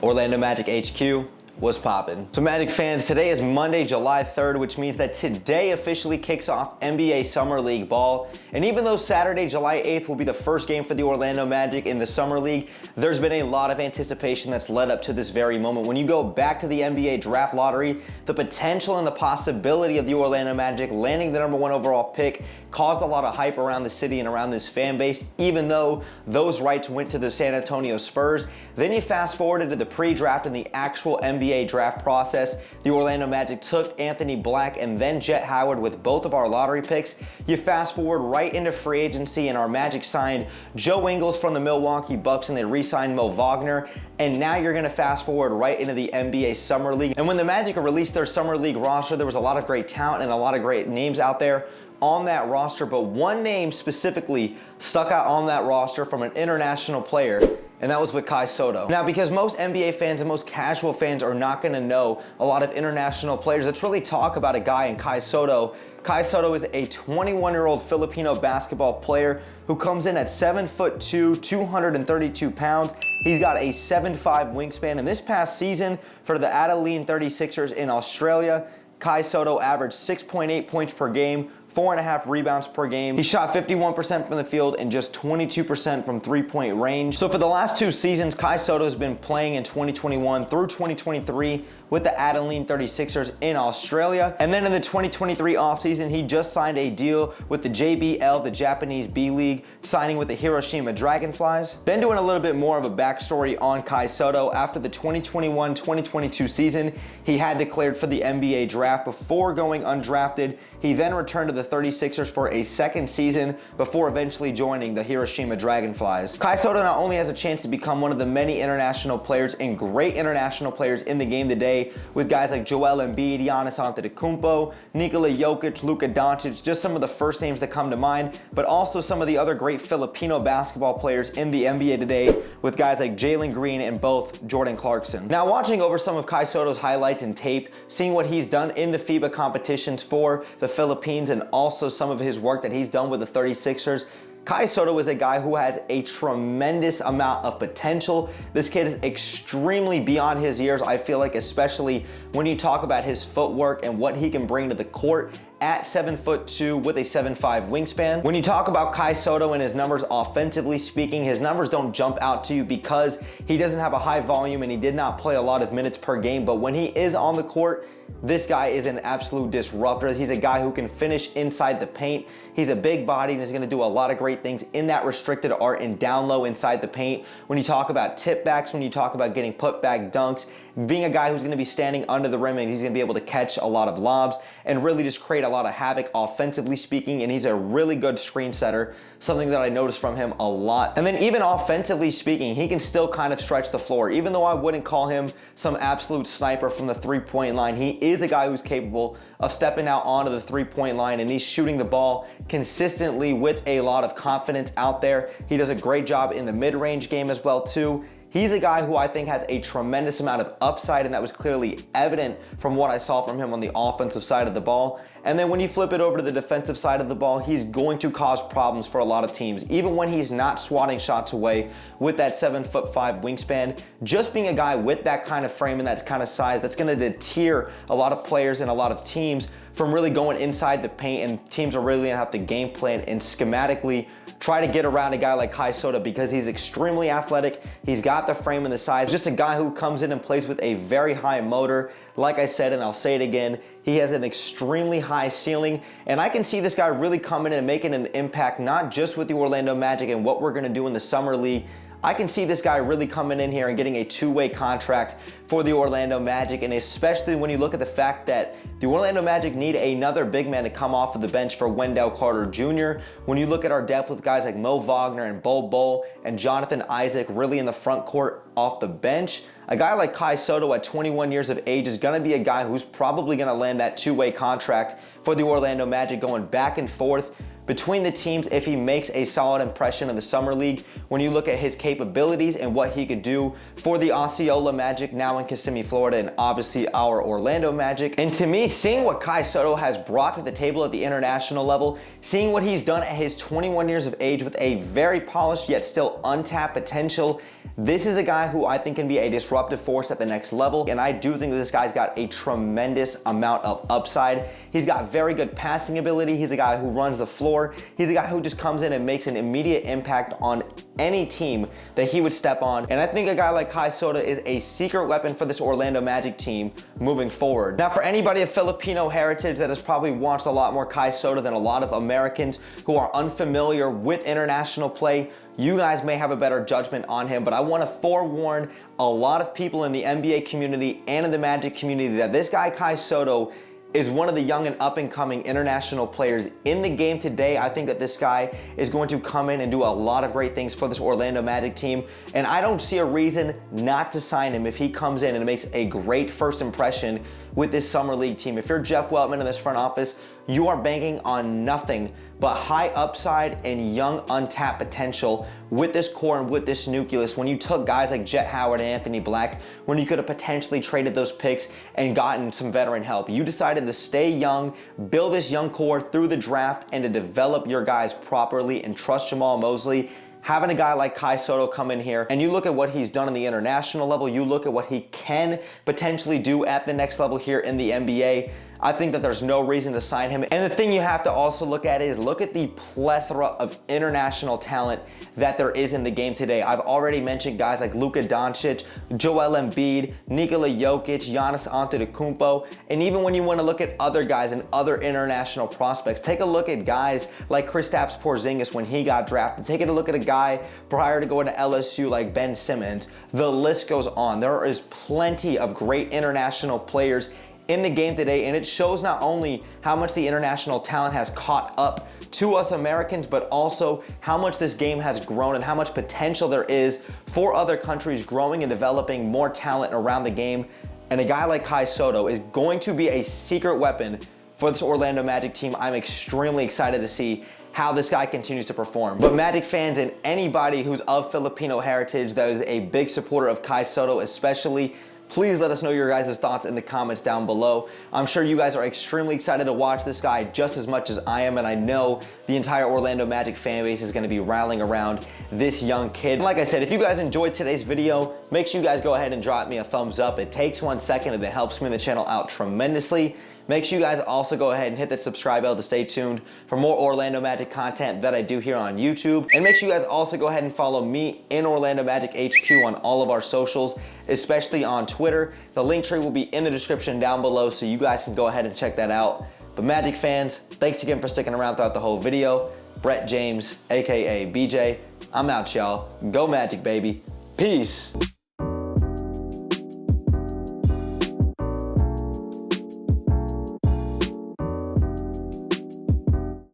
Orlando Magic HQ, what's poppin'? So Magic fans, today is Monday, July 3rd, which means that today officially kicks off NBA Summer League ball. And even though Saturday, July 8th will be the first game for the Orlando Magic in the Summer League, there's been a lot of anticipation that's led up to this very moment. When you go back to the NBA draft lottery, the potential and the possibility of the Orlando Magic landing the #1 overall pick caused a lot of hype around the city and around this fan base, even though those rights went to the San Antonio Spurs. Then you fast forward into the pre-draft and the actual NBA draft process. The Orlando Magic took Anthony Black and then Jet Howard with both of our lottery picks. You fast forward right into free agency and our Magic signed Joe Ingles from the Milwaukee Bucks and they re-signed Mo Wagner. And now you're gonna fast forward right into the NBA Summer League. And when the Magic released their Summer League roster, there was a lot of great talent and a lot of great names out there on that roster, but one name specifically stuck out on that roster from an international player, and that was with Kai Sotto. Now, because most NBA fans and most casual fans are not gonna know a lot of international players, let's really talk about a guy in Kai Sotto. Kai Sotto is a 21-year-old Filipino basketball player who comes in at 7'2", 232 pounds. He's got a 7'5" wingspan, and this past season for the Adelaide 36ers in Australia, Kai Sotto averaged 6.8 points per game, 4.5 rebounds per game. He shot 51% from the field and just 22% from three-point range. So for the last 2 seasons, Kai Sotto has been playing in 2021 through 2023 with the Adelaide 36ers in Australia. And then in the 2023 offseason, he just signed a deal with the JBL, the Japanese B League, signing with the Hiroshima Dragonflies. Then doing a little bit more of a backstory on Kai Sotto. After the 2021-2022 season, he had declared for the NBA draft before going undrafted. He then returned to the 36ers for a second season before eventually joining the Hiroshima Dragonflies. Kai Sotto not only has a chance to become one of the many international players and great international players in the game today, with guys like Joel Embiid, Giannis Antetokounmpo, Nikola Jokic, Luka Doncic, just some of the first names that come to mind, but also some of the other great Filipino basketball players in the NBA today, with guys like Jalen Green and both Jordan Clarkson. Now, watching over some of Kai Sotto's highlights and tape, seeing what he's done in the FIBA competitions for the Philippines and also some of his work that he's done with the 36ers, Kai Sotto is a guy who has a tremendous amount of potential. This kid is extremely beyond his years, I feel like, especially when you talk about his footwork and what he can bring to the court at 7'2" with a 7'5" wingspan. When you talk about Kai Sotto and his numbers offensively speaking, his numbers don't jump out to you because he doesn't have a high volume and he did not play a lot of minutes per game, but when he is on the court, this guy is an absolute disruptor. He's a guy who can finish inside the paint. He's a big body and is gonna do a lot of great things in that restricted art and down low inside the paint. When you talk about tip backs, when you talk about getting put back dunks, being a guy who's gonna be standing under the rim and he's gonna be able to catch a lot of lobs and really just create a lot of havoc offensively speaking, and he's a really good screen setter, something that I noticed from him a lot. And then even offensively speaking, he can still kind of stretch the floor. Even though I wouldn't call him some absolute sniper from the three-point line, he is a guy who's capable of stepping out onto the three-point line and he's shooting the ball consistently with a lot of confidence out there. He does a great job in the mid-range game as well too. He's a guy who I think has a tremendous amount of upside, and that was clearly evident from what I saw from him on the offensive side of the ball. And then when you flip it over to the defensive side of the ball, he's going to cause problems for a lot of teams. Even when he's not swatting shots away with that 7'5" wingspan, just being a guy with that kind of frame and that kind of size, that's gonna deter a lot of players and a lot of teams from really going inside the paint, and teams are really gonna have to game plan and schematically try to get around a guy like Kai Sotto because he's extremely athletic. He's got the frame and the size. Just a guy who comes in and plays with a very high motor. Like I said, and I'll say it again, he has an extremely high ceiling, and I can see this guy really coming in and making an impact, not just with the Orlando Magic and what we're gonna do in the Summer League. I can see this guy really coming in here and getting a 2-way contract for the Orlando Magic, and especially when you look at the fact that the Orlando Magic need another big man to come off of the bench for Wendell Carter Jr. When you look at our depth with guys like Mo Wagner and Bol Bol and Jonathan Isaac really in the front court off the bench, a guy like Kai Sotto at 21 years of age is gonna be a guy who's probably gonna land that 2-way contract for the Orlando Magic, going back and forth between the teams if he makes a solid impression in the Summer League. When you look at his capabilities and what he could do for the Osceola Magic now in Kissimmee, Florida, and obviously our Orlando Magic. And to me, seeing what Kai Sotto has brought to the table at the international level, seeing what he's done at his 21 years of age with a very polished yet still of untapped potential. This is a guy who I think can be a disruptive force at the next level, and I do think that this guy's got a tremendous amount of upside. He's got very good passing ability. He's a guy who runs the floor. He's a guy who just comes in and makes an immediate impact on any team that he would step on. And I think a guy like Kai Soto is a secret weapon for this Orlando Magic team moving forward. Now, for anybody of Filipino heritage that has probably watched a lot more Kai Soto than a lot of Americans who are unfamiliar with international play, you guys may have a better judgment on him, but I want to forewarn a lot of people in the NBA community and in the Magic community that this guy Kai Soto is one of the young and up-and-coming international players in the game today. I think that this guy is going to come in and do a lot of great things for this Orlando Magic team, and I don't see a reason not to sign him if he comes in and makes a great first impression with this Summer League team. If you're Jeff Weltman in this front office, you are banking on nothing but high upside and young untapped potential with this core and with this nucleus. When you took guys like Jet Howard and Anthony Black, when you could have potentially traded those picks and gotten some veteran help, you decided to stay young, build this young core through the draft, and to develop your guys properly and trust Jamal Mosley. Having a guy like Kai Soto come in here, and you look at what he's done on the international level, you look at what he can potentially do at the next level here in the NBA, I think that there's no reason to sign him. And the thing you have to also look at is look at the plethora of international talent that there is in the game today. I've already mentioned guys like Luka Doncic, Joel Embiid, Nikola Jokic, Giannis Antetokounmpo, and even when you want to look at other guys and other international prospects, take a look at guys like Kristaps Porzingis when he got drafted. Take a look at a guy prior to going to LSU like Ben Simmons. The list goes on. There is plenty of great international players in the game today, and it shows not only how much the international talent has caught up to us Americans, but also how much this game has grown and how much potential there is for other countries growing and developing more talent around the game. And a guy like Kai Soto is going to be a secret weapon for this Orlando Magic team. I'm extremely excited to see how this guy continues to perform. But Magic fans and anybody who's of Filipino heritage that is a big supporter of Kai Soto especially, please let us know your guys' thoughts in the comments down below. I'm sure you guys are extremely excited to watch this guy just as much as I am, and I know the entire Orlando Magic fan base is gonna be rallying around this young kid. And like I said, if you guys enjoyed today's video, make sure you guys go ahead and drop me a thumbs up. It takes 1 second and it helps me and the channel out tremendously. Make sure you guys also go ahead and hit that subscribe bell to stay tuned for more Orlando Magic content that I do here on YouTube. And make sure you guys also go ahead and follow me in Orlando Magic HQ on all of our socials, especially on Twitter. The link tree will be in the description down below, so you guys can go ahead and check that out. But Magic fans, thanks again for sticking around throughout the whole video. Brett James, AKA BJ, I'm out, y'all. Go Magic, baby. Peace.